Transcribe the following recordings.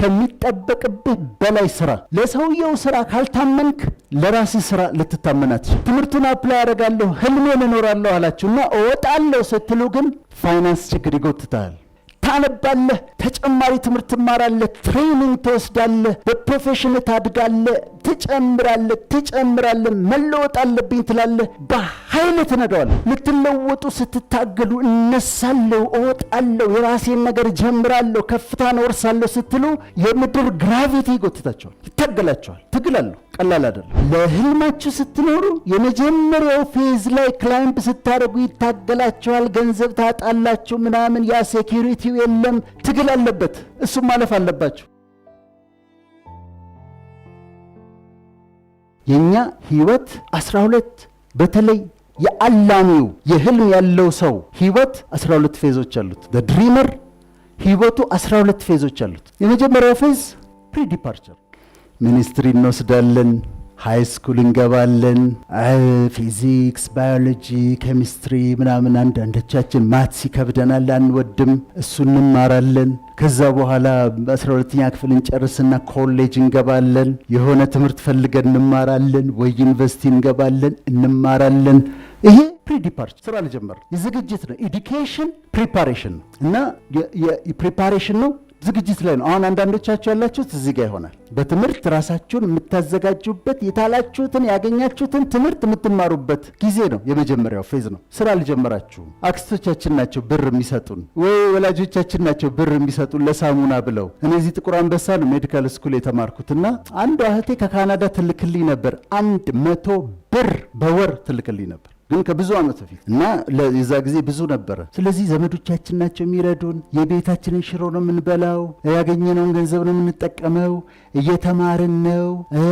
ከሚጠበቅብህ በላይ ስራ። ለሰውየው ስራ ካልታመንክ ለራስህ ስራ ልትታመናት። ትምህርቱን አፕላይ አደርጋለሁ ህልሜን እኖራለሁ አላችሁና እወጣለሁ ስትሉ ግን ፋይናንስ ችግር ይጎትታል። ታነባለህ፣ ተጨማሪ ትምህርት ትማራለህ፣ ትሬኒንግ ትወስዳለህ፣ በፕሮፌሽን ታድጋለህ፣ ትጨምራለህ፣ መለወጥ አለብኝ ትላለህ፣ በኃይል ትነዳዋለህ። ልትለወጡ ስትታገሉ እነሳለሁ፣ እወጣለሁ፣ የራሴን ነገር ጀምራለሁ፣ ከፍታን ወርሳለሁ ስትሉ የምድር ግራቪቲ ይጎትታቸዋል፣ ይታገላቸዋል። ትግላለሁ ቀላል አይደለም። ለህልማችሁ ስትኖሩ የመጀመሪያው ፌዝ ላይ ክላይምብ ስታደርጉ ይታገላቸዋል። ገንዘብ ታጣላችሁ ምናምን፣ ያ ሴኩሪቲው የለም። ትግል አለበት፣ እሱም ማለፍ አለባችሁ። የኛ ህይወት 12 በተለይ የአላሚው የህልም ያለው ሰው ህይወት 12 ፌዞች አሉት። ድሪመር ህይወቱ 12 ፌዞች አሉት። የመጀመሪያው ፌዝ ፕሪ ዲፓርቸር፣ ሚኒስትሪ እንወስዳለን፣ ሃይ ስኩል እንገባለን፣ ፊዚክስ፣ ባዮሎጂ፣ ኬሚስትሪ ምናምን። አንዳንዶቻችን ማትስ ይከብደናል አንወድም፣ እሱ እንማራለን። ከዛ በኋላ 12ኛ ክፍል እንጨርስና ኮሌጅ እንገባለን፣ የሆነ ትምህርት ፈልገን እንማራለን፣ ወይ ዩኒቨርሲቲ እንገባለን እንማራለን። ይሄ ፕሪ ዲፓርቸር ስራ ልጀምር የዝግጅት ነው። ኤዱኬሽን ፕሪፓሬሽን እና የፕሪፓሬሽን ነው፣ ዝግጅት ላይ ነው። አሁን አንዳንዶቻችሁ ያላችሁት እዚህ ጋር ይሆናል። በትምህርት ራሳችሁን የምታዘጋጁበት የታላችሁትን ያገኛችሁትን ትምህርት የምትማሩበት ጊዜ ነው። የመጀመሪያው ፌዝ ነው። ስራ አልጀመራችሁም። አክስቶቻችን ናቸው ብር የሚሰጡን ወይ ወላጆቻችን ናቸው ብር የሚሰጡን ለሳሙና ብለው። እኔ እዚህ ጥቁር አንበሳ ነው ሜዲካል ስኩል የተማርኩትና አንዷ እህቴ ከካናዳ ትልክልኝ ነበር። 100 ብር በወር ትልክልኝ ነበር፣ ግን ከብዙ ዓመት በፊት እና ለዛ ጊዜ ብዙ ነበረ። ስለዚህ ዘመዶቻችን ናቸው የሚረዱን። የቤታችንን ሽሮ ነው የምንበላው፣ ያገኘነውን ገንዘብ ነው የምንጠቀመው፣ እየተማርን ነው።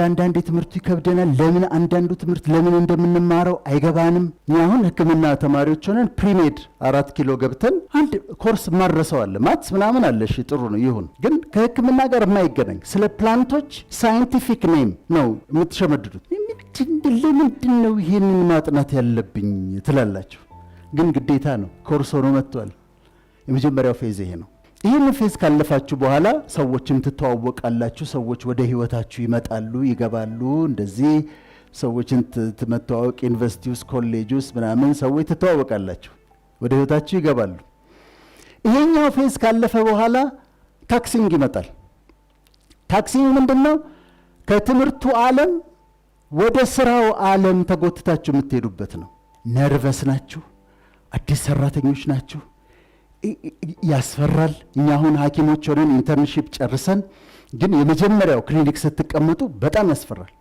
አንዳንድ ትምህርቱ ይከብደናል። ለምን አንዳንዱ ትምህርት ለምን እንደምንማረው አይገባንም። አሁን ሕክምና ተማሪዎች ሆነን ፕሪሜድ 4 ኪሎ ገብተን አንድ ኮርስ ማረሰዋለ ማትስ ምናምን አለ። እሺ ጥሩ ነው ይሁን፣ ግን ከሕክምና ጋር የማይገናኝ ስለ ፕላንቶች ሳይንቲፊክ ኔም ነው የምትሸመድዱት። ለምንድን ነው ይህንን ማጥናት ያለብኝ ትላላችሁ? ግን ግዴታ ነው፣ ኮርስ ሆኖ መጥቷል። የመጀመሪያው ፌዝ ይሄ ነው። ይህን ፌዝ ካለፋችሁ በኋላ ሰዎችም ትተዋወቃላችሁ። ሰዎች ወደ ህይወታችሁ ይመጣሉ፣ ይገባሉ። እንደዚህ ሰዎችን ትመተዋወቅ ዩኒቨርሲቲ ውስጥ ኮሌጅ ውስጥ ምናምን ሰዎች ትተዋወቃላችሁ፣ ወደ ህይወታችሁ ይገባሉ። ይሄኛው ፌዝ ካለፈ በኋላ ታክሲንግ ይመጣል። ታክሲንግ ምንድነው? ከትምህርቱ ዓለም ወደ ስራው ዓለም ተጎትታችሁ የምትሄዱበት ነው። ነርቨስ ናችሁ፣ አዲስ ሰራተኞች ናችሁ፣ ያስፈራል። እኛ አሁን ሐኪሞች ሆነን ኢንተርንሺፕ ጨርሰን ግን የመጀመሪያው ክሊኒክ ስትቀመጡ በጣም ያስፈራል።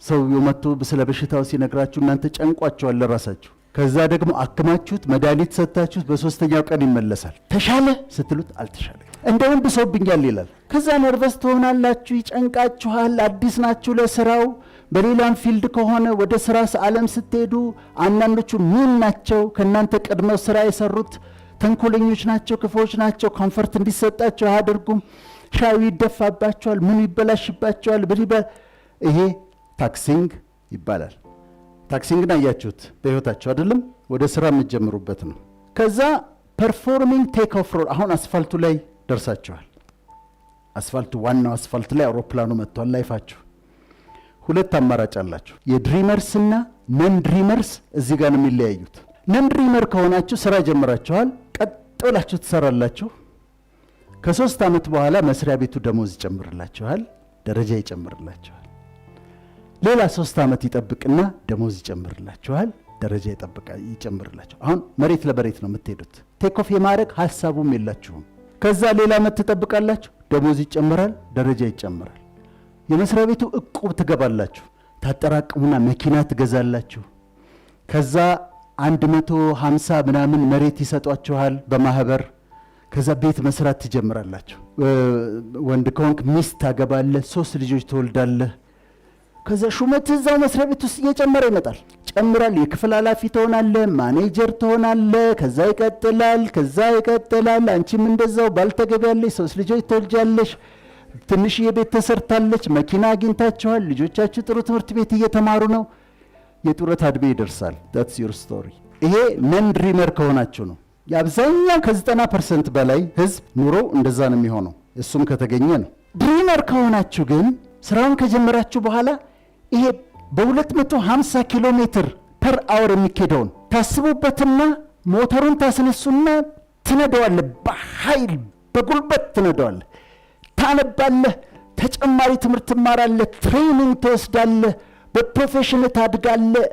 ሰው መጥቶ ስለ በሽታው ሲነግራችሁ እናንተ ጨንቋችኋል ለራሳችሁ። ከዛ ደግሞ አክማችሁት መድኃኒት ሰጥታችሁት በሶስተኛው ቀን ይመለሳል። ተሻለ ስትሉት አልተሻለ፣ እንደውም ብሶብኛል ይላል። ከዛ ነርቨስ ትሆናላችሁ፣ ይጨንቃችኋል። አዲስ ናችሁ ለስራው። በሌላም ፊልድ ከሆነ ወደ ስራ ዓለም ስትሄዱ አንዳንዶቹ ምን ናቸው? ከእናንተ ቀድመው ስራ የሰሩት ተንኮለኞች ናቸው፣ ክፉዎች ናቸው። ኮንፈርት እንዲሰጣቸው አያደርጉም። ሻዩ ይደፋባቸዋል፣ ምኑ ይበላሽባቸዋል። ይሄ ታክሲንግ ይባላል። ታክሲንግን አያችሁት በህይወታችሁ አይደለም? ወደ ስራ የምትጀምሩበት ነው። ከዛ ፐርፎርሚንግ ቴክ ኦፍ ሮድ። አሁን አስፋልቱ ላይ ደርሳችኋል። አስፋልቱ ዋናው አስፋልት ላይ አውሮፕላኑ መጥቷል። ላይፋችሁ ሁለት አማራጭ አላችሁ። የድሪመርስ እና ነን ድሪመርስ እዚህ ጋር ነው የሚለያዩት። ነን ድሪመር ከሆናችሁ ስራ ጀምራችኋል፣ ቀጥ ብላችሁ ትሰራላችሁ። ከ3 ዓመት በኋላ መስሪያ ቤቱ ደሞዝ ይጨምርላችኋል፣ ደረጃ ይጨምርላችኋል። ሌላ 3 ዓመት ይጠብቅና ደሞዝ ይጨምርላችኋል፣ ደረጃ ይጨምርላችኋል። አሁን መሬት ለመሬት ነው የምትሄዱት። ቴክ ኦፍ የማድረግ ሐሳቡም የላችሁም። ከዛ ሌላ ዓመት ትጠብቃላችሁ፣ ደሞዝ ይጨምራል፣ ደረጃ ይጨምራል። የመስሪያ ቤቱ እቁብ ትገባላችሁ፣ ታጠራቅሙና መኪና ትገዛላችሁ። ከዛ 150 ምናምን መሬት ይሰጧችኋል በማህበር። ከዛ ቤት መስራት ትጀምራላችሁ። ወንድ ከሆንክ ሚስት ታገባለህ፣ 3 ልጆች ትወልዳለህ። ከዛ ሹመት እዛው መስሪያ ቤት ውስጥ እየጨመረ ይመጣል። ጨምራል። የክፍል ኃላፊ ትሆናለህ፣ ማኔጀር ትሆናለህ። ከዛ ይቀጥላል። አንቺም እንደዛው ባልተገቢያለሽ፣ 3 ልጆች ትወልጃለሽ። ትንሽ የቤት ተሰርታለች፣ መኪና አግኝታችኋል። ልጆቻችሁ ጥሩ ትምህርት ቤት እየተማሩ ነው። የጡረታ ዕድሜ ይደርሳል። that's your story። ይሄ ነን ድሪመር ከሆናችሁ ነው። የአብዛኛው ከ90% በላይ ህዝብ ኑሮ እንደዛ ነው የሚሆነው። እሱም ከተገኘ ነው። ድሪመር ከሆናችሁ ግን ስራውን ከጀመራችሁ በኋላ ይሄ በ250 ኪሎ ሜትር ፐር አወር የሚኬደውን ታስቡበትና ሞተሩን ታስነሱና ትነደዋለህ። በኃይል በጉልበት ትነደዋለህ። ታነባለህ፣ ተጨማሪ ትምህርት ትማራለህ፣ ትሬኒንግ ትወስዳለህ፣ በፕሮፌሽን ታድጋለህ፣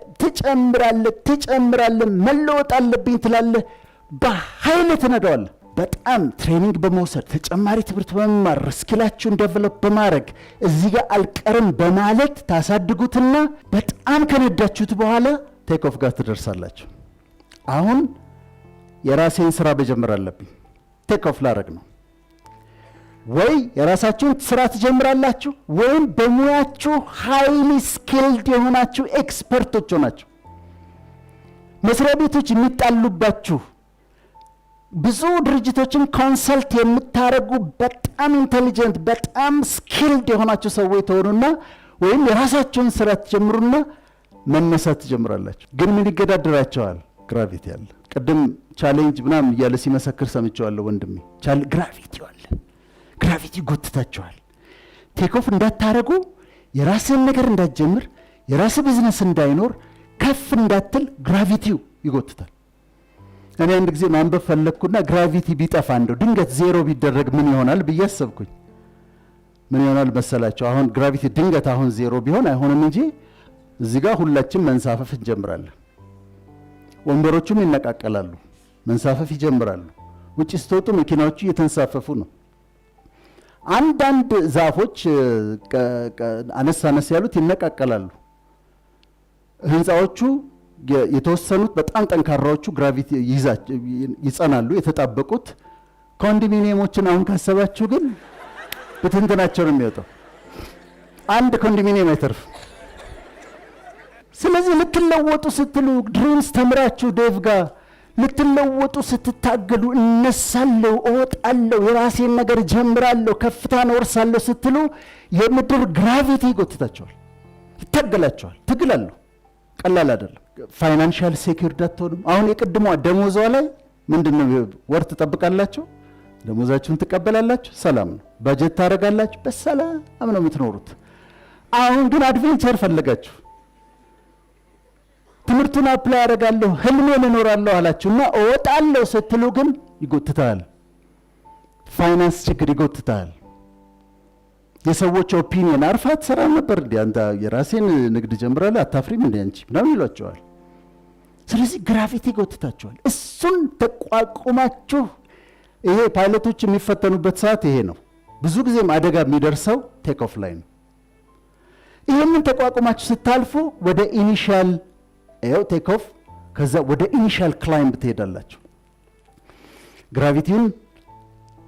ትጨምራለህ፣ መለወጥ አለብኝ ትላለህ። በኃይል ትነደዋለህ። በጣም ትሬኒንግ በመውሰድ ተጨማሪ ትምህርት በመማር ስኪላችሁን ዴቨሎፕ በማድረግ እዚህ ጋር አልቀርም በማለት ታሳድጉትና በጣም ከነዳችሁት በኋላ ቴክ ኦፍ ጋር ትደርሳላችሁ። አሁን የራሴን ስራ መጀመር አለብኝ፣ ቴክ ኦፍ ላረግ ነው። ወይ የራሳችሁን ስራ ትጀምራላችሁ፣ ወይም በሙያችሁ ሃይሊ ስኪልድ የሆናችሁ ኤክስፐርቶች ሆናችሁ መስሪያ ቤቶች የሚጣሉባችሁ ብዙ ድርጅቶችን ኮንሰልት የምታረጉ በጣም ኢንቴሊጀንት በጣም ስኪልድ የሆናችሁ ሰዎች ተሆኑና ወይም የራሳችሁን ስራ ትጀምሩና መነሳት ትጀምራላችሁ። ግን ምን ይገዳደራቸዋል? ግራቪቲ አለ። ቅድም ቻሌንጅ ምናምን እያለ ሲመሰክር ሰምቼዋለሁ ወንድሜ። ግራቪቲ አለ። ግራቪቲ ጎትታቸዋል። ቴክ ኦፍ እንዳታረጉ፣ የራስን ነገር እንዳትጀምር፣ የራስ ቢዝነስ እንዳይኖር፣ ከፍ እንዳትል ግራቪቲው ይጎትታል። እኔ አንድ ጊዜ ማንበብ ፈለግኩና ግራቪቲ ቢጠፋ እንደው ድንገት ዜሮ ቢደረግ ምን ይሆናል ብዬ አሰብኩኝ። ምን ይሆናል መሰላቸው? አሁን ግራቪቲ ድንገት አሁን ዜሮ ቢሆን አይሆንም እንጂ እዚህ ጋር ሁላችን መንሳፈፍ እንጀምራለን። ወንበሮቹም ይነቃቀላሉ፣ መንሳፈፍ ይጀምራሉ። ውጭ ስትወጡ መኪናዎቹ እየተንሳፈፉ ነው። አንዳንድ ዛፎች አነስ አነስ ያሉት ይነቃቀላሉ። ህንፃዎቹ የተወሰኑት በጣም ጠንካራዎቹ ግራቪቲ ይጸናሉ፣ የተጣበቁት። ኮንዶሚኒየሞችን አሁን ካሰባችሁ ግን በትንትናቸው ነው የሚወጣው። አንድ ኮንዶሚኒየም አይተርፍ። ስለዚህ ልትለወጡ ስትሉ ድሪምስ ተምራችሁ ዴቭ ጋር ልትለወጡ ስትታገሉ እነሳለሁ፣ እወጣለሁ፣ የራሴን ነገር ጀምራለሁ፣ ከፍታን ወርሳለሁ ስትሉ የምድር ግራቪቲ ይጎትታቸዋል፣ ይታገላቸዋል። ትግላለሁ፣ ቀላል አይደለም። ፋይናንሻል ሴኩሪቲ አትሆኑም። አሁን የቅድሟ ደሞዟ ላይ ምንድነው? ወር ትጠብቃላችሁ፣ ደሞዛችሁን ትቀበላላችሁ፣ ሰላም ነው። ባጀት ታደርጋላችሁ፣ በሰላም ነው የምትኖሩት። አሁን ግን አድቬንቸር ፈለጋችሁ። ትምህርቱን አፕላይ አደርጋለሁ፣ ህልሜን እኖራለሁ አላችሁና እወጣለሁ ስትሉ ግን ይጎትታል። ፋይናንስ ችግር ይጎትታል። የሰዎች ኦፒኒየን አርፋት ሰራ ነበር እንዴ አንተ የራሴን ንግድ ጀምራለህ አታፍሪም እንዴ አንቺ ነው ይሏቸዋል። ስለዚህ ግራቪቲ ይጎትታቸዋል። እሱን ተቋቁማችሁ ይሄ ፓይለቶች የሚፈተኑበት ሰዓት ይሄ ነው። ብዙ ጊዜም አደጋ የሚደርሰው ቴክ ኦፍ ላይ ነው። ይሄንን ተቋቁማችሁ ስታልፉ ወደ ኢኒሻል ቴክ ኦፍ ከዛ ወደ ኢኒሻል ክላይምብ ትሄዳላችሁ። ግራቪቲውን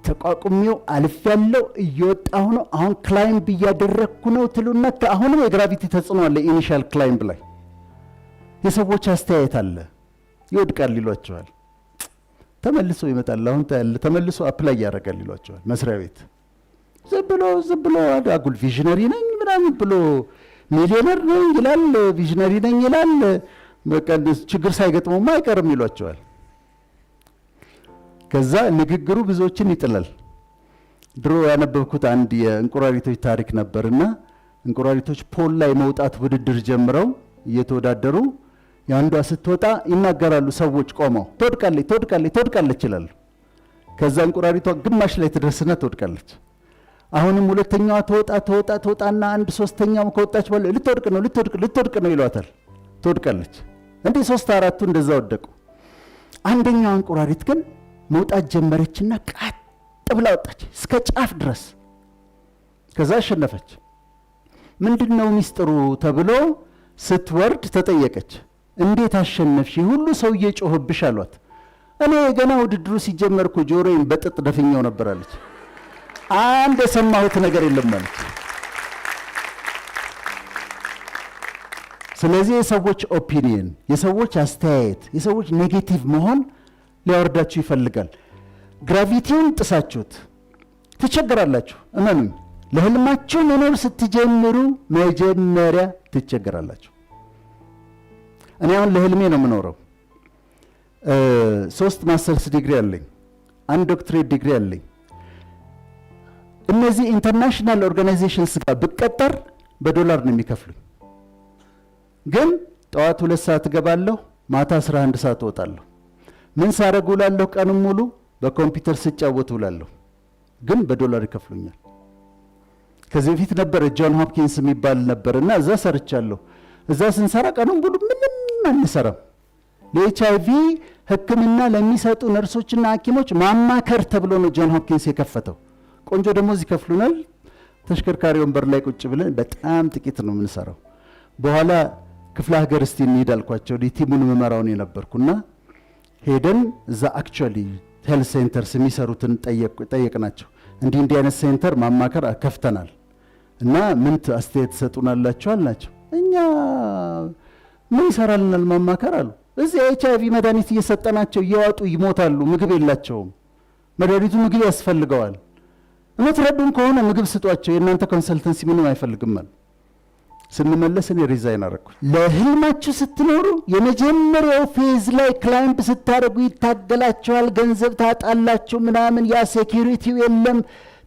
ተቋቁሜው አልፍ ያለው እየወጣሁ ነው፣ አሁን ክላይምብ እያደረግኩ ነው ትሉና አሁንም የግራቪቲ ተጽዕኖ አለ ኢኒሻል ክላይምብ ላይ። የሰዎች አስተያየት አለ፣ ይወድቃል ይሏቸዋል። ተመልሶ ይመጣል፣ አሁን ተመልሶ አፕላይ ያደርጋል ይሏቸዋል። መስሪያ ቤት ዝም ብሎ አጉል ቪዥነሪ ነኝ ምናምን ብሎ ሚሊዮነር ነኝ ይላል፣ ቪዥነሪ ነኝ ይላል። ችግር ሳይገጥመውማ አይቀርም ይሏቸዋል። ከዛ ንግግሩ ብዙዎችን ይጥላል። ድሮ ያነበብኩት አንድ የእንቁራሪቶች ታሪክ ነበርና እንቁራሪቶች ፖል ላይ መውጣት ውድድር ጀምረው እየተወዳደሩ ያንዷ ስትወጣ ይናገራሉ። ሰዎች ቆመው ትወድቃለች ይላሉ። ከዛ እንቁራሪቷ ግማሽ ላይ ትደርስና ትወድቃለች። አሁንም ሁለተኛዋ ተወጣና አንድ ሶስተኛው ከወጣች በኋላ ልትወድቅ ነው ይሏታል። ትወድቃለች። እንዴ 3-4ቱ እንደዛ ወደቁ። አንደኛዋ እንቁራሪት ግን መውጣት ጀመረችና ቀጥ ብላ ወጣች እስከ ጫፍ ድረስ። ከዛ አሸነፈች። ምንድነው ሚስጥሩ ተብሎ ስትወርድ ተጠየቀች። እንዴት አሸነፍሽ? ሁሉ ሰው እየጮህብሽ አሏት። እኔ ገና ውድድሩ ሲጀመርኩ ጆሮዬን በጥጥ ደፍኛው ነበር አለች። አንድ የሰማሁት ነገር የለም ማለት። ስለዚህ የሰዎች ኦፒኒየን፣ የሰዎች አስተያየት፣ የሰዎች ኔጌቲቭ መሆን ሊያወርዳችሁ ይፈልጋል። ግራቪቲውን ጥሳችሁት ትቸገራላችሁ። እመኑኝ፣ ለህልማችሁ መኖር ስትጀምሩ መጀመሪያ ትቸገራላችሁ። እኔ አሁን ለህልሜ ነው የምኖረው። 3 ማስተርስ ዲግሪ አለኝ፣ 1 ዶክትሬት ዲግሪ አለኝ። እነዚህ ኢንተርናሽናል ኦርጋናይዜሽንስ ጋር ብቀጠር በዶላር ነው የሚከፍሉኝ። ግን ጠዋት 2 ሰዓት እገባለሁ፣ ማታ 11 ሰዓት እወጣለሁ። ምን ሳረግ ውላለሁ? ቀኑን ሙሉ በኮምፒውተር ስጫወት ውላለሁ። ግን በዶላር ይከፍሉኛል። ከዚህ በፊት ነበር ጆን ሆፕኪንስ የሚባል ነበርና እዛ ሰርቻለሁ። እዛ ስንሰራ ቀኑን ሙሉ ምንም አንሰራም። ለኤችአይቪ ሕክምና ለሚሰጡ ነርሶችና ሐኪሞች ማማከር ተብሎ ነው ጆን ሆፕኪንስ የከፈተው። ቆንጆ ደሞዝ ይከፍሉናል። ተሽከርካሪ ወንበር ላይ ቁጭ ብለን በጣም ጥቂት ነው የምንሰራው። በኋላ ክፍለ ሀገር እስቲ እንሂድ አልኳቸው። ቲሙን መመራውን የነበርኩና ሄደን እዛ አክቹዋሊ ሄልት ሴንተርስ የሚሰሩትን ጠየቅናቸው። እንዲህ አይነት ሴንተር ማማከር ከፍተናል እና ምን አስተያየት ትሰጡናላችሁ አልናቸው። እኛ ምን ይሰራልናል ማማከር አሉ። እዚህ ኤችአይቪ መድኃኒት እየሰጠናቸው እየዋጡ ይሞታሉ። ምግብ የላቸውም። መድኃኒቱ ምግብ ያስፈልገዋል። እምትረዱን ከሆነ ምግብ ስጧቸው፣ የእናንተ ኮንሰልተንሲ ምንም አይፈልግም አሉ። ስንመለስ እኔ ሪዛይን አደረኩ። ለህልማችሁ ስትኖሩ የመጀመሪያው ፌዝ ላይ ክላይምፕ ስታደርጉ ይታገላችኋል፣ ገንዘብ ታጣላችሁ ምናምን፣ ያ ሴኪሪቲው የለም፣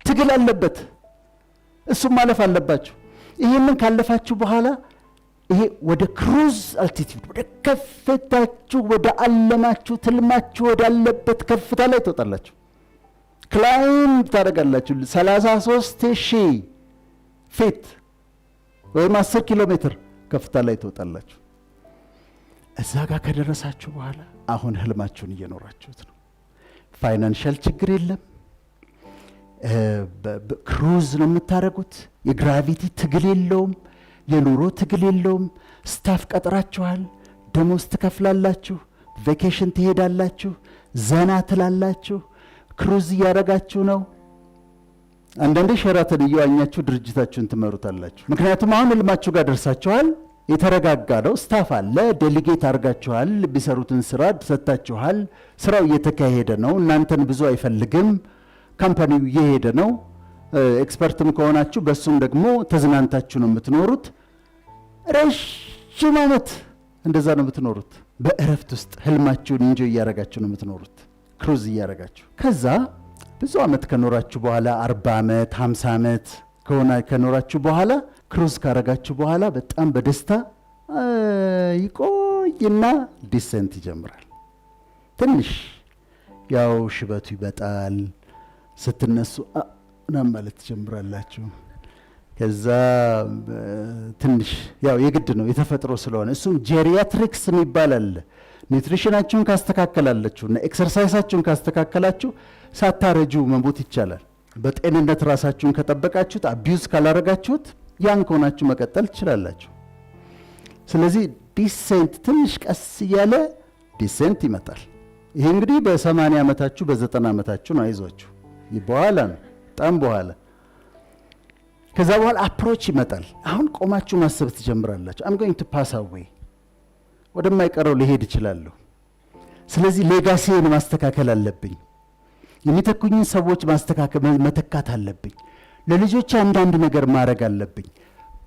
ትግል አለበት። እሱም ማለፍ አለባችሁ። ይሄንን ካለፋችሁ በኋላ ይሄ ወደ ክሩዝ አልቲቲዩድ ወደ ከፍታችሁ ወደ አለማችሁ ትልማችሁ ወዳለበት ከፍታ ላይ ትወጣላችሁ። ክላይምፕ ታደርጋላችሁ 33,000 ፊት ወይም 10 ኪሎ ሜትር ከፍታ ላይ ትወጣላችሁ። እዛ ጋር ከደረሳችሁ በኋላ አሁን ህልማችሁን እየኖራችሁት ነው። ፋይናንሻል ችግር የለም። ክሩዝ ነው የምታደርጉት። የግራቪቲ ትግል የለውም። የኑሮ ትግል የለውም። ስታፍ ቀጥራችኋል። ደሞዝ ትከፍላላችሁ። ቬኬሽን ትሄዳላችሁ። ዘና ትላላችሁ። ክሩዝ እያደረጋችሁ ነው። አንዳንዴ ሸራተን እየዋኛችሁ ድርጅታችሁን ትመሩታላችሁ። ምክንያቱም አሁን ህልማችሁ ጋር ደርሳችኋል። የተረጋጋ ነው። ስታፍ አለ። ዴሊጌት አድርጋችኋል። የሚሰሩትን ስራ ሰጥታችኋል። ስራው እየተካሄደ ነው። እናንተን ብዙ አይፈልግም። ካምፓኒው እየሄደ ነው። ኤክስፐርትም ከሆናችሁ በሱም ደግሞ ተዝናንታችሁ ነው የምትኖሩት። ረጅም ዓመት እንደዛ ነው የምትኖሩት። በእረፍት ውስጥ ህልማችሁን እንጆ እያረጋችሁ ነው የምትኖሩት፣ ክሩዝ እያረጋችሁ። ከዛ ብዙ ዓመት ከኖራችሁ በኋላ 40 ዓመት 50 ዓመት ከኖራችሁ በኋላ ክሩዝ ካረጋችሁ በኋላ በጣም በደስታ ይቆይና ዲሴንት ይጀምራል። ትንሽ ያው ሽበቱ ይበጣል። ስትነሱ ምናምን ማለት ትጀምራላችሁ። ከዛ ትንሽ ያው የግድ ነው የተፈጥሮ ስለሆነ እሱም ጄሪያትሪክስ የሚባል አለ። ኒውትሪሽናችሁን ካስተካከላላችሁ እና ኤክሰርሳይሳችሁን ካስተካከላችሁ ሳታረጁ መሞት ይቻላል። በጤንነት ራሳችሁን ከጠበቃችሁት፣ አቢዩዝ ካላረጋችሁት፣ ያን ከሆናችሁ መቀጠል ትችላላችሁ። ስለዚህ ዲሴንት ትንሽ ቀስ እያለ ዲሴንት ይመጣል። ይሄ እንግዲህ በ80 ዓመታችሁ በ90 ዓመታችሁ ነው። አይዟችሁ በኋላ ነው በጣም በኋላ። ከዛ በኋላ አፕሮች ይመጣል። አሁን ቆማችሁ ማሰብ ትጀምራላችሁ። አም ጎይንግ ቱ ፓስ አዌይ፣ ወደማይቀረው ሊሄድ እችላለሁ። ስለዚህ ሌጋሲን ማስተካከል አለብኝ። የሚተኩኝን ሰዎች መተካት አለብኝ። ለልጆች አንዳንድ ነገር ማድረግ አለብኝ።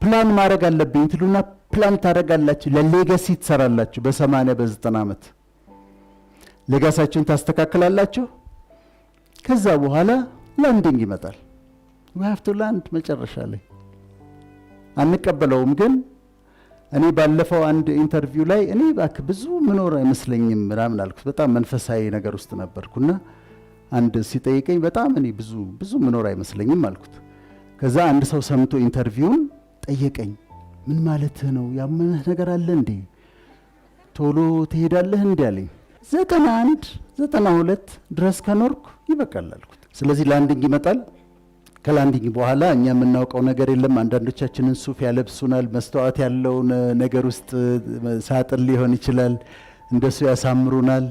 ፕላን ማድረግ አለብኝ ትሉና ፕላን ታደርጋላችሁ። ለሌጋሲ ትሰራላችሁ። በ80 በ90 ዓመት ሌጋሳችሁን ታስተካክላላችሁ። ከዛ በኋላ ላንዲንግ ይመጣል። we have to land መጨረሻ ላይ አንቀበለውም። ግን እኔ ባለፈው አንድ ኢንተርቪው ላይ እኔ ባክ ብዙ ምኖር አይመስለኝም ምናምን አልኩት። በጣም መንፈሳዊ ነገር ውስጥ ነበርኩና አንድ ሲጠይቀኝ በጣም እኔ ብዙ ምኖር አይመስለኝም አልኩት። ከዛ አንድ ሰው ሰምቶ ኢንተርቪውን ጠየቀኝ። ምን ማለትህ ነው? ያመነህ ነገር አለ እንዴ? ቶሎ ትሄዳለህ እንዴ አለኝ። 91 92 ድረስ ከኖርኩ ይበቃል አልኩት። ስለዚህ ላንዲንግ ይመጣል። ከላንዲንግ በኋላ እኛ የምናውቀው ነገር የለም። አንዳንዶቻችንን ሱፍ ያለብሱናል። መስተዋት ያለውን ነገር ውስጥ ሳጥን ሊሆን ይችላል፣ እንደሱ ያሳምሩናል።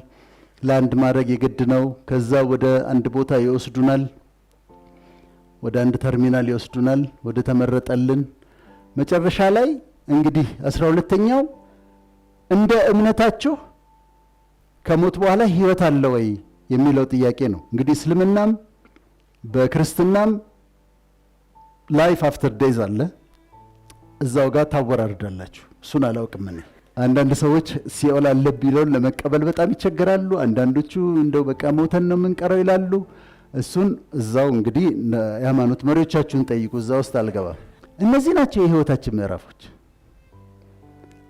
ላንድ ማድረግ የግድ ነው። ከዛ ወደ አንድ ቦታ ይወስዱናል፣ ወደ አንድ ተርሚናል ይወስዱናል፣ ወደ ተመረጠልን። መጨረሻ ላይ እንግዲህ 12ኛው እንደ እምነታችሁ ከሞት በኋላ ህይወት አለ ወይ የሚለው ጥያቄ ነው። እንግዲህ እስልምናም በክርስትናም ላይፍ አፍተር ዴዝ አለ። እዛው ጋር ታወራርዳላችሁ። እሱን አላውቅም እኔ። አንዳንድ ሰዎች ሲኦል አለ ቢለውን ለመቀበል በጣም ይቸገራሉ። አንዳንዶቹ እንደው በቃ ሞተን ነው የምንቀረው ይላሉ። እሱን እዛው እንግዲህ የሃይማኖት መሪዎቻችሁን ጠይቁ፣ እዛ ውስጥ አልገባም። እነዚህ ናቸው የህይወታችን ምዕራፎች።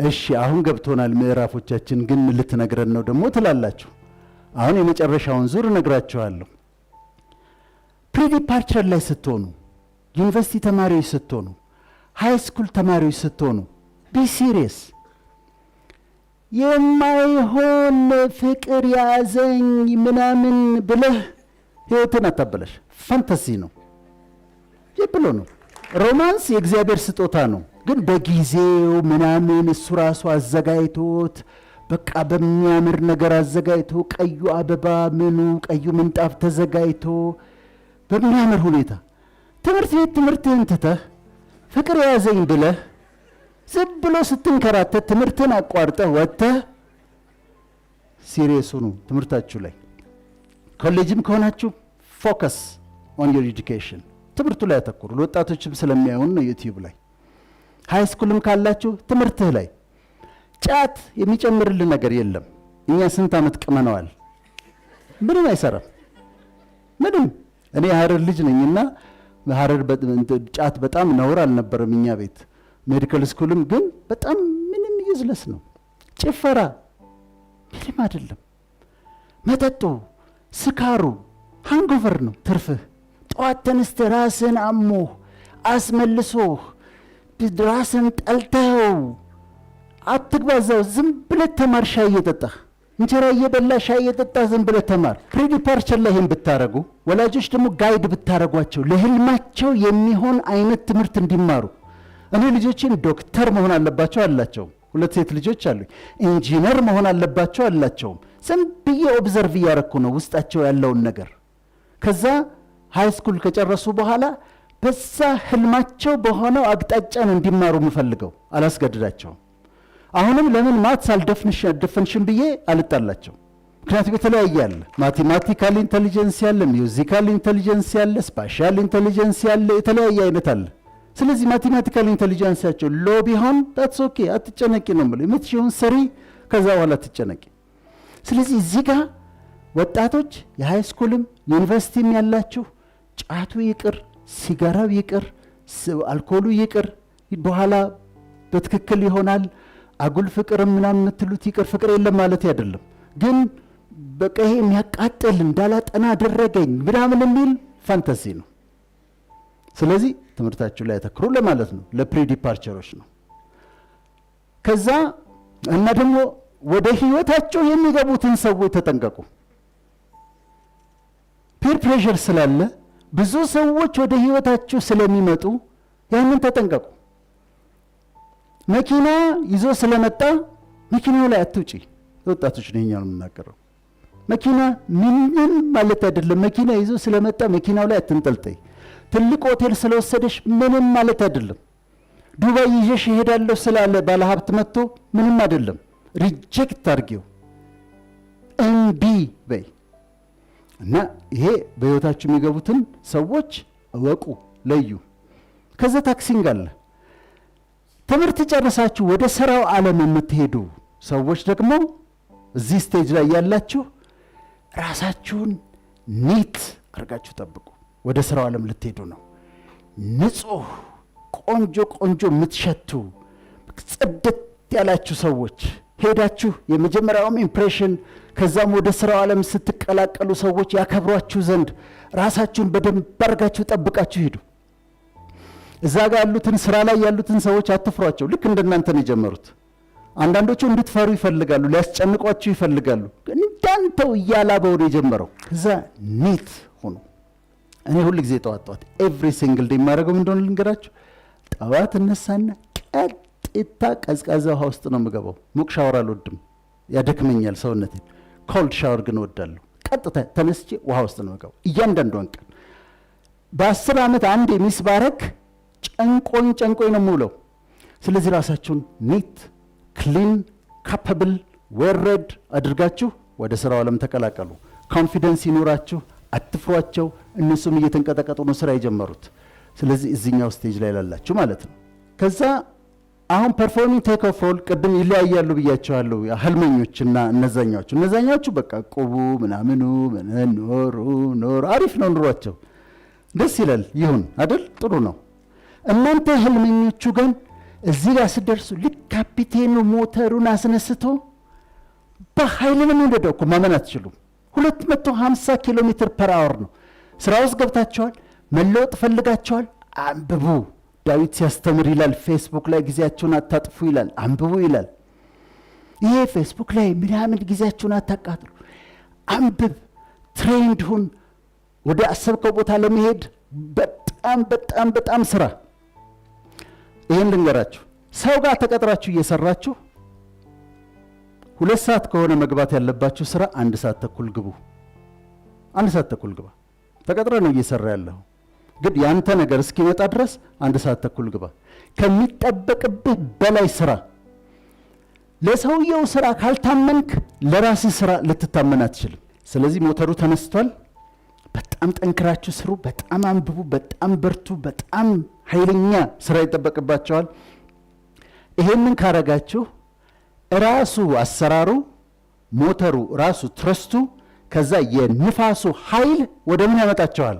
እሺ አሁን ገብቶናል ምዕራፎቻችን፣ ግን ምን ልትነግረን ነው ደግሞ ትላላችሁ? አሁን የመጨረሻውን ዙር እነግራችኋለሁ። ፕሪዲፓርቸር ላይ ስትሆኑ፣ ዩኒቨርሲቲ ተማሪዎች ስትሆኑ፣ ሃይ ስኩል ተማሪዎች ስትሆኑ ቢ ሲሪየስ። የማይሆን ፍቅር ያዘኝ ምናምን ብለህ ህይወትን አታበላሽ። ፋንታሲ ነው፣ ብሎ ነው። ሮማንስ የእግዚአብሔር ስጦታ ነው፣ ግን በጊዜው ምናምን እሱ ራሱ አዘጋጅቶት በቃ በሚያምር ነገር አዘጋጅቶ ቀዩ አበባ ምኑ ቀዩ ምንጣፍ ተዘጋጅቶ በሚያምር ሁኔታ ትምህርት ቤት ትምህርትህን ትተህ ፍቅር ያዘኝ ብለህ ዝም ብሎ ስትንከራተት ትምህርትን አቋርጠህ ወጥተህ ሲሪየስ ሁኑ ትምህርታችሁ ላይ። ኮሌጅም ከሆናችሁ ፎከስ ኦን ዮር ኤጁኬሽን፣ ትምህርቱ ላይ አተኩሩ። ለወጣቶችም ስለሚያዩን ነው ዩቲዩብ ላይ። ሃይ ስኩልም ካላችሁ ትምህርትህ ላይ። ጫት የሚጨምርልን ነገር የለም። እኛ ስንት ዓመት ቅመነዋል፣ ምንም አይሰራም ምንም። እኔ ሀረር ልጅ ነኝና ሀረር ጫት በጣም ነውር አልነበረም እኛ ቤት። ሜዲካል ስኩልም ግን በጣም ምንም ዩዝለስ ነው። ጭፈራ ምንም አይደለም። መጠጡ፣ ስካሩ ሃንጎቨር ነው ትርፍህ። ጠዋት ተነስተህ ራስን አሞህ አስመልሶህ ራስን ጠልተኸው አትግባዛው። ዝም ብለህ ተማር። ሻይ እየጠጣህ እንጀራ እየበላ ሻይ እየጠጣህ ዝም ብለህ ተማር። ፕሪዲፓርቸር ላይ ይህን ብታረጉ፣ ወላጆች ደግሞ ጋይድ ብታረጓቸው ለህልማቸው የሚሆን አይነት ትምህርት እንዲማሩ። እኔ ልጆችን ዶክተር መሆን አለባቸው አላቸውም። 2 ሴት ልጆች አሉኝ። ኢንጂነር መሆን አለባቸው አላቸውም። ዝም ብዬ ኦብዘርቭ እያረኩ ነው ውስጣቸው ያለውን ነገር። ከዛ ሃይ ስኩል ከጨረሱ በኋላ በዛ ህልማቸው በሆነው አቅጣጫን እንዲማሩ የምፈልገው፣ አላስገድዳቸውም። አሁንም ለምን ማትስ አልደፈንሽም ብዬ አልጣላቸው። ምክንያቱም የተለያየ አለ። ማቴማቲካል ኢንቴሊጀንስ ያለ፣ ሚውዚካል ኢንቴሊጀንስ ያለ፣ ስፓሻል ኢንቴሊጀንስ ያለ፣ የተለያየ አይነት አለ። ስለዚህ ማቴማቲካል ኢንቴሊጀንሳቸው ሎ ቢሆን ታትስ ኦኬ፣ አትጨነቂ ነው የምለው። የምትችይውን ስሪ፣ ከዛ በኋላ አትጨነቂ። ስለዚህ እዚህ ጋር ወጣቶች የሃይ ስኩልም ዩኒቨርሲቲም ያላችሁ ጫቱ ይቅር፣ ሲጋራው ይቅር፣ አልኮሉ ይቅር፣ በኋላ በትክክል ይሆናል። አጉል ፍቅርም ምናምን የምትሉት ይቅር። ፍቅር የለም ማለት አይደለም፣ ግን በቃ ይሄ የሚያቃጥል እንዳላጠና አደረገኝ ምናምን የሚል ፋንታሲ ነው። ስለዚህ ትምህርታችሁ ላይ ያተክሩ ለማለት ነው። ለፕሪ ዲፓርቸሮች ነው። ከዛ እና ደግሞ ወደ ህይወታቸው የሚገቡትን ሰዎች ተጠንቀቁ። ፒር ፕሬሸር ስላለ ብዙ ሰዎች ወደ ህይወታችሁ ስለሚመጡ ያንን ተጠንቀቁ። መኪና ይዞ ስለመጣ መኪናው ላይ አትውጪ። ወጣቶች ነኝ ነው የምናገረው። መኪና ምንም ማለት አይደለም። መኪና ይዞ ስለመጣ መኪናው ላይ አትንጠልጠይ። ትልቅ ሆቴል ስለወሰደሽ ምንም ማለት አይደለም። ዱባይ ይዤሽ እሄዳለሁ ስላለ ባለሀብት መጥቶ ምንም አይደለም። ሪጀክት አድርጊው፣ እምቢ በይ እና ይሄ በህይወታችሁ የሚገቡትን ሰዎች እወቁ፣ ለዩ። ከዛ ታክሲንግ አለ። ትምህርት ጨርሳችሁ ወደ ስራው ዓለም የምትሄዱ ሰዎች ደግሞ እዚህ ስቴጅ ላይ ያላችሁ ራሳችሁን ኒት አድርጋችሁ ጠብቁ። ወደ ስራው ዓለም ልትሄዱ ነው። ንጹህ ቆንጆ ቆንጆ የምትሸቱ ጽድት ያላችሁ ሰዎች ሄዳችሁ የመጀመሪያውም ኢምፕሬሽን፣ ከዛም ወደ ስራው ዓለም ስትቀላቀሉ ሰዎች ያከብሯችሁ ዘንድ ራሳችሁን በደንብ አድርጋችሁ ጠብቃችሁ ሂዱ። እዛ ጋር ያሉትን ስራ ላይ ያሉትን ሰዎች አትፍሯቸው። ልክ እንደናንተ ነው የጀመሩት። አንዳንዶቹ እንድትፈሩ ይፈልጋሉ፣ ሊያስጨንቋችሁ ይፈልጋሉ። እንዳንተው እያላበው ነው የጀመረው። ከዛ ኒት ሆኑ። እኔ ሁሉ ጊዜ ጠዋት ኤቭሪ ሲንግል ዴይ የማደርገው እንደሆነ ልንገራችሁ። ጠዋት እነሳና ቀጥታ ቀዝቃዛ ውሃ ውስጥ ነው የምገባው። ሙቅ ሻወር አልወድም፣ ያደክመኛል ሰውነቴን። ኮልድ ሻወር ግን እወዳለሁ። ቀጥታ ተነስቼ ውሃ ውስጥ ነው የምገባው እያንዳንዷን ቀን። በ10 ዓመት አንድ ሚስ ባረክ ጨንቆኝ ነው የምውለው። ስለዚህ ራሳችሁን ኒት ክሊን ካፓብል ዌሬድ አድርጋችሁ ወደ ስራው ዓለም ተቀላቀሉ። ኮንፊደንስ ይኖራችሁ፣ አትፍሯቸው። እነሱም እየተንቀጠቀጡ ነው ስራ የጀመሩት። ስለዚህ እዚህኛው ስቴጅ ላይ ላላችሁ ማለት ነው። ከዛ አሁን ፐርፎርሚንግ ቴክ ኦፍ ፎል ቅድም ይለያያሉ ብያቸዋለሁ። ህልመኞችና እነዛኛዎቹ በቃ ቁቡ ምናምኑ ኖሩ አሪፍ ነው ኑሯቸው፣ ደስ ይላል፣ ይሁን አይደል፣ ጥሩ ነው። እናንተ ህልመኞቹ ግን እዚህ ጋር ስደርሱ ልክ ካፒቴኑ ሞተሩን አስነስቶ በኃይል ነው የሚነዳው እኮ ማመን አትችሉም። 250 ኪሎ ሜትር ፐር አወር ነው። ስራ ውስጥ ገብታችኋል፣ መለወጥ ፈልጋችኋል፣ አንብቡ። ዳዊት ሲያስተምር ይላል ፌስቡክ ላይ ጊዜያችሁን አታጥፉ ይላል፣ አንብቡ ይላል። ይሄ ፌስቡክ ላይ ምናምን ጊዜያችሁን አታቃጥሉ፣ አንብብ፣ ትሬንድ ሁን። ወደ አሰብከው ቦታ ለመሄድ በጣም በጣም በጣም ስራ። ይሄን ልንገራችሁ፣ ሰው ጋር ተቀጥራችሁ እየሰራችሁ 2 ሰዓት ከሆነ መግባት ያለባችሁ ስራ 1 ሰዓት ተኩል ግቡ። 1 ሰዓት ተኩል ግባ። ተቀጥረ ነው እየሰራ ያለው፣ ግን ያንተ ነገር እስኪመጣ ድረስ 1 ሰዓት ተኩል ግባ። ከሚጠበቅብህ በላይ ስራ። ለሰውየው ስራ ካልታመንክ ለራስህ ስራ ልትታመን አትችልም። ስለዚህ ሞተሩ ተነስቷል። በጣም ጠንክራችሁ ስሩ፣ በጣም አንብቡ፣ በጣም በርቱ፣ በጣም ኃይለኛ ስራ ይጠበቅባቸዋል። ይሄንን ካረጋችሁ ራሱ አሰራሩ ሞተሩ ራሱ ትረስቱ ከዛ የንፋሱ ኃይል ወደ ምን ያመጣቸዋል?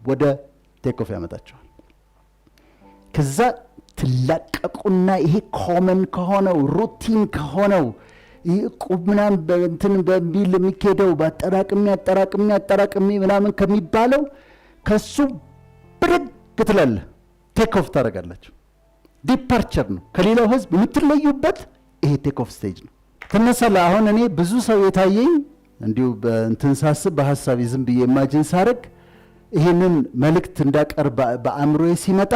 ወደ ቴክ ኦፍ ያመጣቸዋል። ከዛ ትላቀቁና ይሄ ኮመን ከሆነው ሩቲን ከሆነው ቁምናን በእንትን በሚል የሚኬደው በአጠራቅሚ ምናምን ከሚባለው ከሱ ብድግ ትላለህ፣ ቴክ ኦፍ ታደርጋላችሁ። ዲፓርቸር ነው። ከሌላው ህዝብ የምትለዩበት ይሄ ቴክ ኦፍ ስቴጅ ነው። ትነሳለህ። አሁን እኔ ብዙ ሰው የታየኝ እንዲሁ በእንትን ሳስብ በሐሳቤ ዝም ብዬ ኢማጂን ሳረግ ይሄንን መልእክት እንዳቀርብ በአእምሮዬ ሲመጣ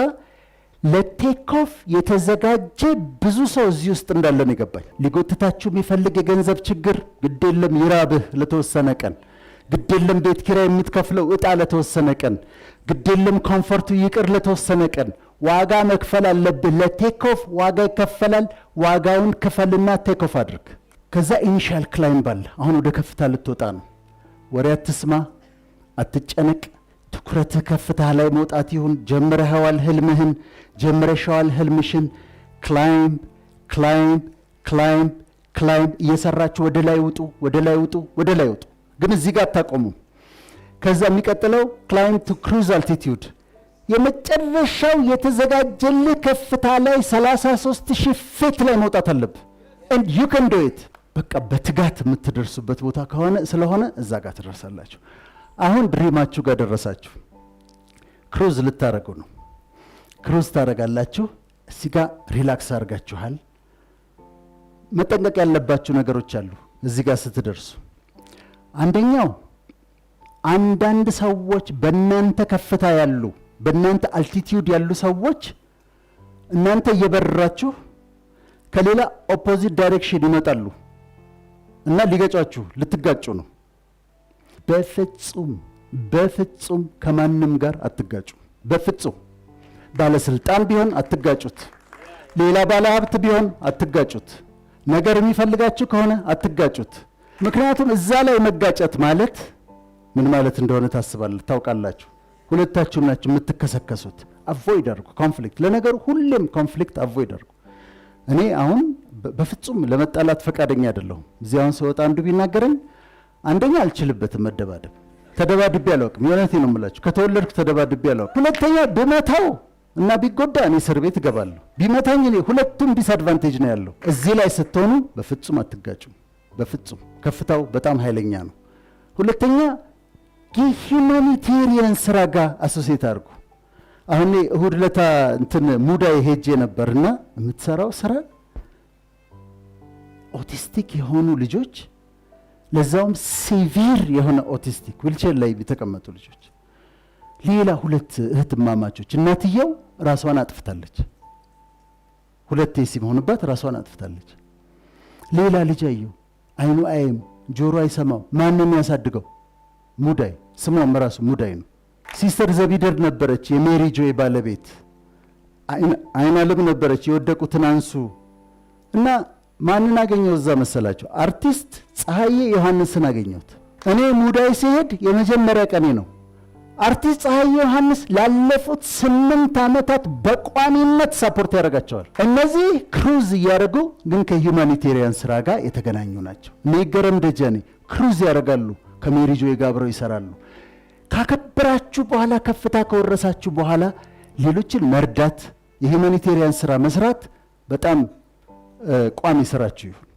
ለቴክ ኦፍ የተዘጋጀ ብዙ ሰው እዚህ ውስጥ እንዳለ ነው የገባኝ። ሊጎትታችሁ የሚፈልግ የገንዘብ ችግር ግድ የለም ይራብህ ለተወሰነ ቀን፣ ግድ የለም ቤት ኪራይ የምትከፍለው እጣ ለተወሰነ ቀን፣ ግድ የለም ኮምፎርቱ ይቅር ለተወሰነ ቀን። ዋጋ መክፈል አለብህ። ለቴክ ኦፍ ዋጋ ይከፈላል። ዋጋውን ክፈልና ቴክ ኦፍ አድርግ። ከዛ ኢኒሻል ክላይምብ አለ። አሁን ወደ ከፍታ ልትወጣ ነው። ወሬ አትስማ፣ አትጨነቅ። ትኩረትህ ከፍታ ላይ መውጣት ይሁን። ጀምረኸዋል ህልምህን፣ ጀምረሻዋል ህልምሽን። ክላይምብ ክላይምብ ክላይምብ ክላይምብ እየሰራችሁ ወደ ላይ ውጡ፣ ወደ ላይ ውጡ፣ ወደ ላይ ውጡ። ግን እዚህ ጋር አታቆሙም። ከዛ የሚቀጥለው ክላይምብ ቱ ክሩዝ አልቲቲዩድ፣ የመጨረሻው የተዘጋጀልህ ከፍታ ላይ 33,000 ፊት ላይ መውጣት አለብህ። and you can do it። በቃ በትጋት የምትደርሱበት ቦታ ከሆነ ስለሆነ እዛ ጋር ትደርሳላችሁ። አሁን ድሪማችሁ ጋር ደረሳችሁ። ክሩዝ ልታረጉ ነው። ክሩዝ ታረጋላችሁ። እዚህ ጋር ሪላክስ አድርጋችኋል። መጠንቀቅ ያለባችሁ ነገሮች አሉ እዚህ ጋር ስትደርሱ። አንደኛው አንዳንድ ሰዎች በእናንተ ከፍታ ያሉ በእናንተ አልቲቲዩድ ያሉ ሰዎች እናንተ እየበረራችሁ ከሌላ ኦፖዚት ዳይሬክሽን ይመጣሉ እና ሊገጫችሁ ልትጋጩ ነው። በፍጹም ከማንም ጋር አትጋጩ። በፍጹም ባለስልጣን ቢሆን አትጋጩት፣ ሌላ ባለ ሀብት ቢሆን አትጋጩት፣ ነገር የሚፈልጋችሁ ከሆነ አትጋጩት። ምክንያቱም እዛ ላይ መጋጨት ማለት ምን ማለት እንደሆነ ታውቃላችሁ። ሁለታችሁ ናችሁ የምትከሰከሱት። አቮይድ አድርጉ ኮንፍሊክት። ለነገሩ ሁሌም ኮንፍሊክት አቮይድ አድርጉ። እኔ አሁን በፍጹም ለመጣላት ፈቃደኛ አይደለሁም። እዚያውን ሰው አንዱ ቢናገረኝ አንደኛ አልችልበትም መደባደብ። ተደባድቤ አላውቅም። የእውነቴን ነው የምላችሁ። ከተወለድኩ ተደባድቤ አላውቅም። ሁለተኛ ብመታው እና ቢጎዳ እኔ እስር ቤት እገባለሁ። ቢመታኝ እኔ ሁለቱም ዲስአድቫንቴጅ ነው ያለው። እዚህ ላይ ስትሆኑ በፍጹም አትጋጩም። በፍጹም ከፍታው በጣም ኃይለኛ ነው። ሁለተኛ የሂውማኒቴሪያን ስራ ጋር አሶሲየት አድርጉ። አሁን እሁድ ለታ እንትን ሙዳይ ሄጄ ነበርና የምትሰራው ስራ ኦቲስቲክ የሆኑ ልጆች፣ ለዛውም ሲቪር የሆነ ኦቲስቲክ ዊልቸር ላይ የተቀመጡ ልጆች፣ ሌላ 2 እህትማማቾች። እናትየው ራሷን አጥፍታለች። 2 ሲሆንባት ራሷን አጥፍታለች። ሌላ ልጅ አየው፣ አይኑ አይም ጆሮ አይሰማው። ማንም ያሳድገው? ሙዳይ። ስሟም ራሱ ሙዳይ ነው። ሲስተር ዘቢደር ነበረች፣ የሜሪ ጆይ ባለቤት። አይናለም ነበረች፣ የወደቁትን አንሱ። እና ማንን አገኘው እዛ መሰላቸው? አርቲስት ፀሐዬ ዮሐንስን አገኘሁት። እኔ ሙዳይ ሲሄድ የመጀመሪያ ቀኔ ነው። አርቲስት ፀሐይ ዮሐንስ ላለፉት 8 ዓመታት በቋሚነት ሳፖርት ያደርጋቸዋል። እነዚህ ክሩዝ እያደረጉ ግን ከሂውማኒቴሪያን ስራ ጋር የተገናኙ ናቸው። ሜገረም ደጀኔ ክሩዝ ያደርጋሉ፣ ከሜሪ ጆይ ጋር አብረው ይሰራሉ። ካከበራችሁ በኋላ ከፍታ ከወረሳችሁ በኋላ ሌሎችን መርዳት፣ የሂውማኒቴሪያን ስራ መስራት በጣም ቋሚ ስራችሁ ይሁን።